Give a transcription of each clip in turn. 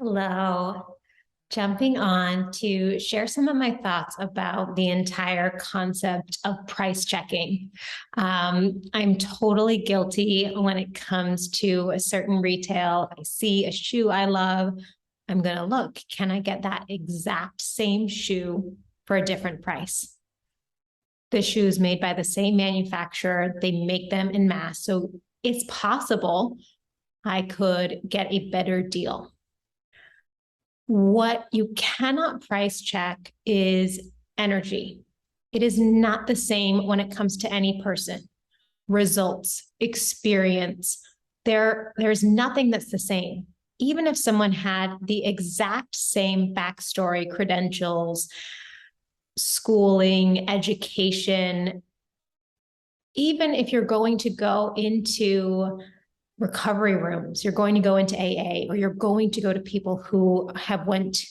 Hello. Jumping on to share some of my thoughts about the entire concept of price checking. I'm totally guilty when it comes to a certain retail. If I see a shoe I love, I'm going to look, can I get that exact same shoe for a different price? The shoes made by the same manufacturer, they make them in mass. So it's possible I could get a better deal. What you cannot price check is energy. It is not the same when it comes to any person. Results, experience, there's nothing that's the same. Even if someone had the exact same backstory, credentials, schooling, education, even if you're going to go into recovery rooms, you're going to go into AA, or you're going to go to people who have went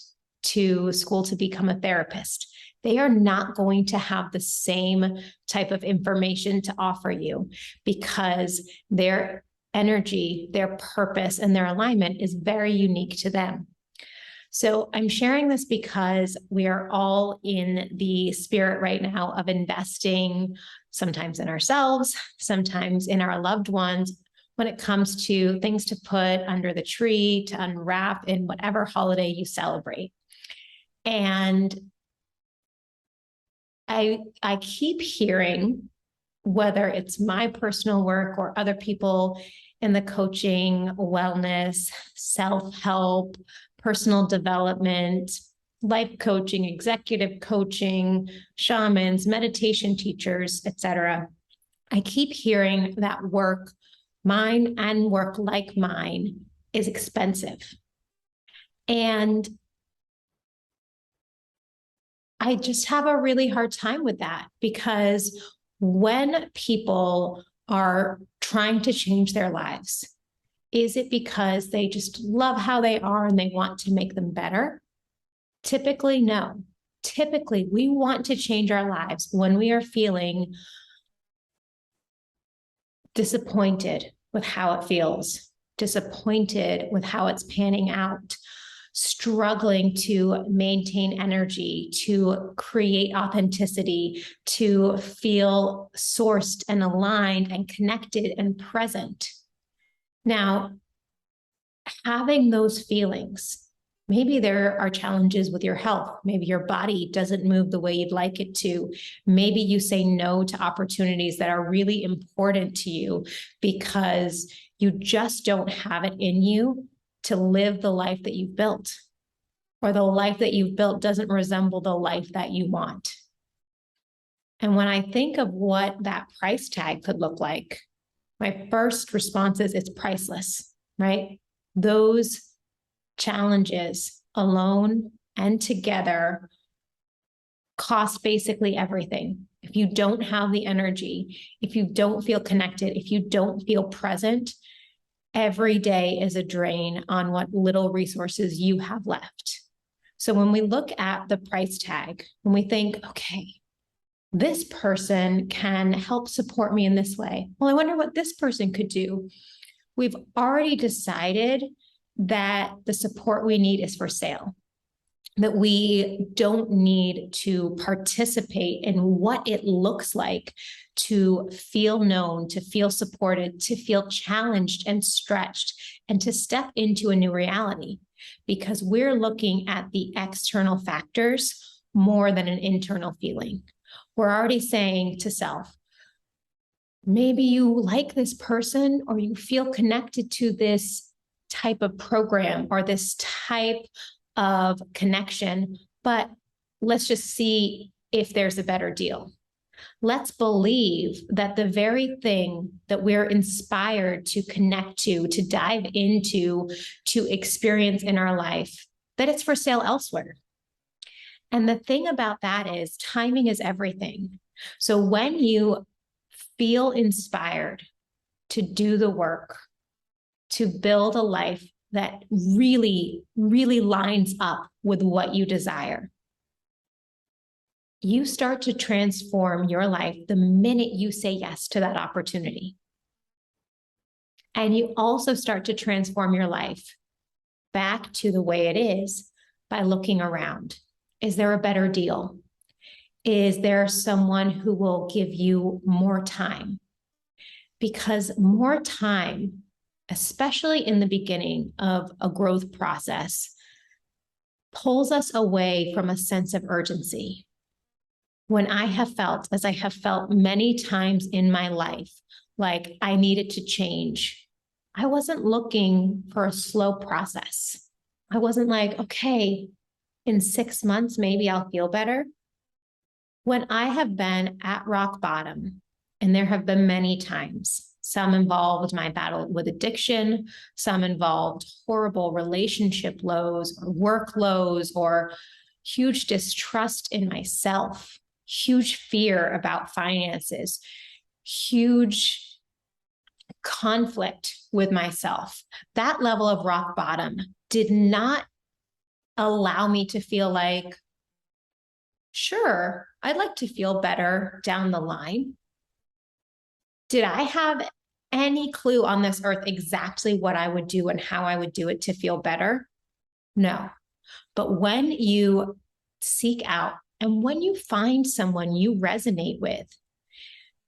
to school to become a therapist, they are not going to have the same type of information to offer you because their energy, their purpose, and their alignment is very unique to them. So I'm sharing this because we are all in the spirit right now of investing, sometimes in ourselves, sometimes in our loved ones, when it comes to things to put under the tree, to unwrap in whatever holiday you celebrate. And I keep hearing, whether it's my personal work or other people in the coaching, wellness, self-help, personal development, life coaching, executive coaching, shamans, meditation teachers, etc. I keep hearing that work, mine and work like mine, is expensive. And I just have a really hard time with that because when people are trying to change their lives, is it because they just love how they are and they want to make them better? Typically, no. Typically, we want to change our lives when we are feeling disappointed with how it feels, disappointed with how it's panning out, struggling to maintain energy, to create authenticity, to feel sourced and aligned and connected and present. Now, having those feelings, maybe there are challenges with your health. Maybe your body doesn't move the way you'd like it to. Maybe you say no to opportunities that are really important to you because you just don't have it in you to live the life that you've built, or the life that you've built doesn't resemble the life that you want. And when I think of what that price tag could look like, my first response is it's priceless, right? Those challenges alone and together cost basically everything. If you don't have the energy, if you don't feel connected, if you don't feel present, every day is a drain on what little resources you have left. So when we look at the price tag, when we think, okay, this person can help support me in this way. Well, I wonder what this person could do. We've already decided that the support we need is for sale, that we don't need to participate in what it looks like to feel known, to feel supported, to feel challenged and stretched, and to step into a new reality, because we're looking at the external factors more than an internal feeling. We're already saying to self, maybe you like this person or you feel connected to this type of program or this type of connection, but let's just see if there's a better deal. Let's believe that the very thing that we're inspired to connect to dive into, to experience in our life, that it's for sale elsewhere. And the thing about that is timing is everything. So when you feel inspired to do the work, to build a life that really, really lines up with what you desire, you start to transform your life the minute you say yes to that opportunity. And you also start to transform your life back to the way it is by looking around. Is there a better deal? Is there someone who will give you more time? Because more time, especially in the beginning of a growth process, pulls us away from a sense of urgency. When I have felt, as I have felt many times in my life, like I needed to change, I wasn't looking for a slow process. I wasn't like, okay, in 6 months, maybe I'll feel better. When I have been at rock bottom, and there have been many times, some involved my battle with addiction, some involved horrible relationship lows or work lows or huge distrust in myself, huge fear about finances, huge conflict with myself. That level of rock bottom did not allow me to feel like, sure, I'd like to feel better down the line. Did I have any clue on this earth exactly what I would do and how I would do it to feel better? No. But when you seek out and when you find someone you resonate with,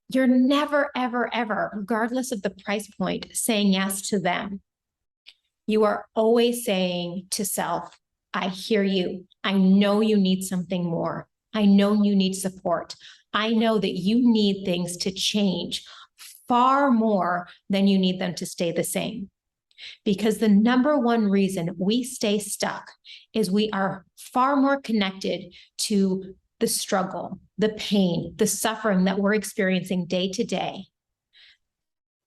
you're never, ever, ever, regardless of the price point, saying yes to them. You are always saying to self, I hear you. I know you need something more. I know you need support. I know that you need things to change far more than you need them to stay the same. Because the number one reason we stay stuck is we are far more connected to the struggle, the pain, the suffering that we're experiencing day to day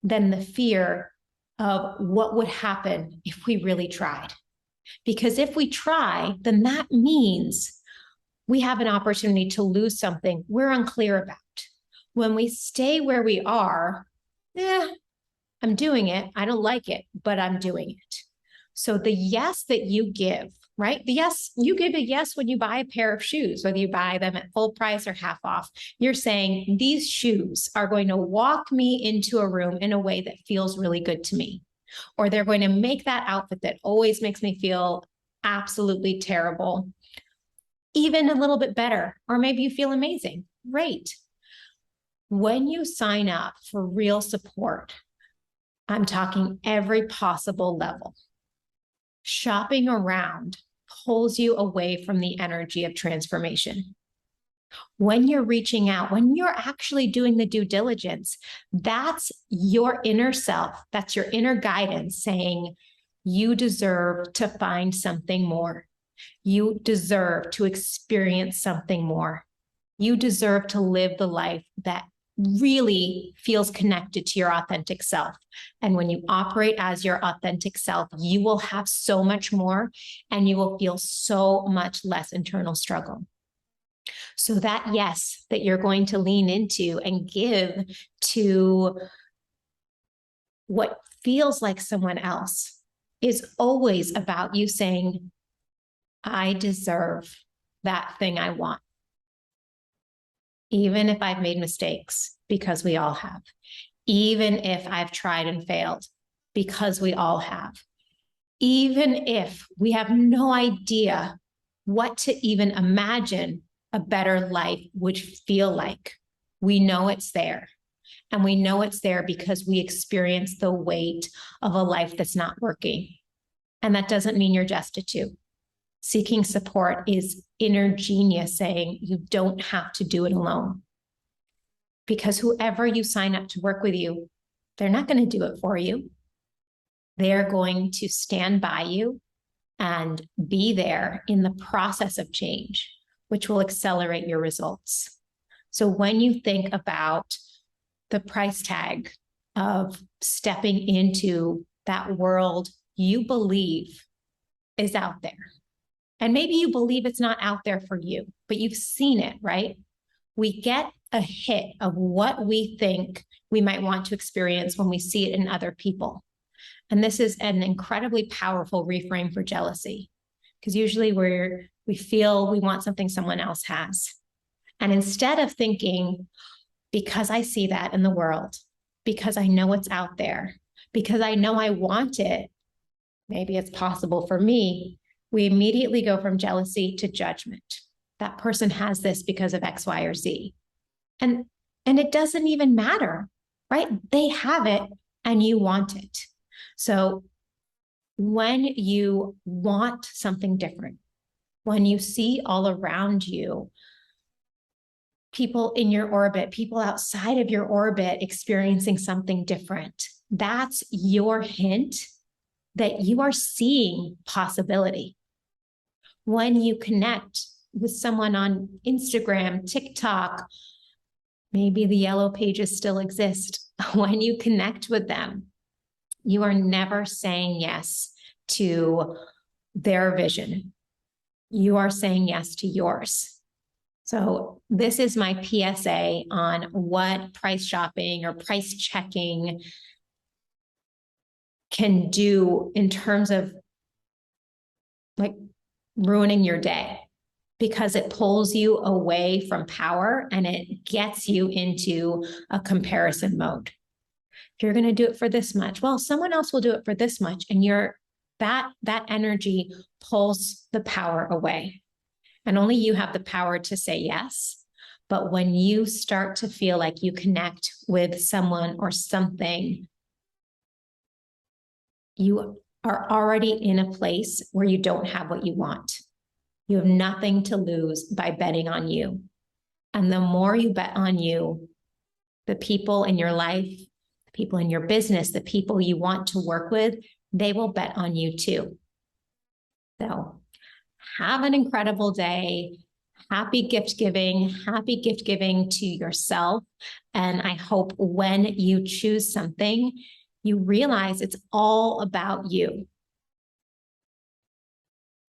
than the fear of what would happen if we really tried. Because if we try, then that means we have an opportunity to lose something we're unclear about. When we stay where we are, I'm doing it. I don't like it, but I'm doing it. So the yes that you give, right? The yes, you give a yes when you buy a pair of shoes, whether you buy them at full price or half off. You're saying these shoes are going to walk me into a room in a way that feels really good to me. Or they're going to make that outfit that always makes me feel absolutely terrible even a little bit better. Or maybe you feel amazing. Great. When you sign up for real support, I'm talking every possible level. Shopping around pulls you away from the energy of transformation. When you're reaching out, when you're actually doing the due diligence, that's your inner self, that's your inner guidance saying, you deserve to find something more. You deserve to experience something more. You deserve to live the life that really feels connected to your authentic self. And when you operate as your authentic self, you will have so much more and you will feel so much less internal struggle. So that yes, that you're going to lean into and give to what feels like someone else is always about you saying, I deserve that thing I want. Even if I've made mistakes, because we all have. Even if I've tried and failed, because we all have. Even if we have no idea what to even imagine a better life would feel like, we know it's there. And we know it's there because we experience the weight of a life that's not working. And that doesn't mean you're destitute. Seeking support is inner genius saying you don't have to do it alone. Because whoever you sign up to work with you, they're not going to do it for you. They're going to stand by you and be there in the process of change, which will accelerate your results. So when you think about the price tag of stepping into that world you believe is out there, and maybe you believe it's not out there for you, but you've seen it, right? We get a hit of what we think we might want to experience when we see it in other people. And this is an incredibly powerful reframe for jealousy, because usually we feel we want something someone else has. And instead of thinking, because I see that in the world, because I know it's out there, because I know I want it, maybe it's possible for me, we immediately go from jealousy to judgment. That person has this because of X, Y, or Z. And it doesn't even matter, right? They have it and you want it. So when you want something different, when you see all around you people in your orbit, people outside of your orbit experiencing something different, that's your hint that you are seeing possibility. When you connect with someone on Instagram, TikTok, maybe the yellow pages still exist. When you connect with them, you are never saying yes to their vision. You are saying yes to yours. So this is my PSA on what price shopping or price checking can do in terms of like ruining your day, because it pulls you away from power and it gets you into a comparison mode. If you're going to do it for this much, well, someone else will do it for this much, and that energy pulls the power away. And only you have the power to say yes. But when you start to feel like you connect with someone or something, you are already in a place where you don't have what you want. You have nothing to lose by betting on you. And the more you bet on you, the people in your life, the people in your business, the people you want to work with, they will bet on you too. So have an incredible day. Happy gift giving to yourself. And I hope when you choose something, you realize it's all about you.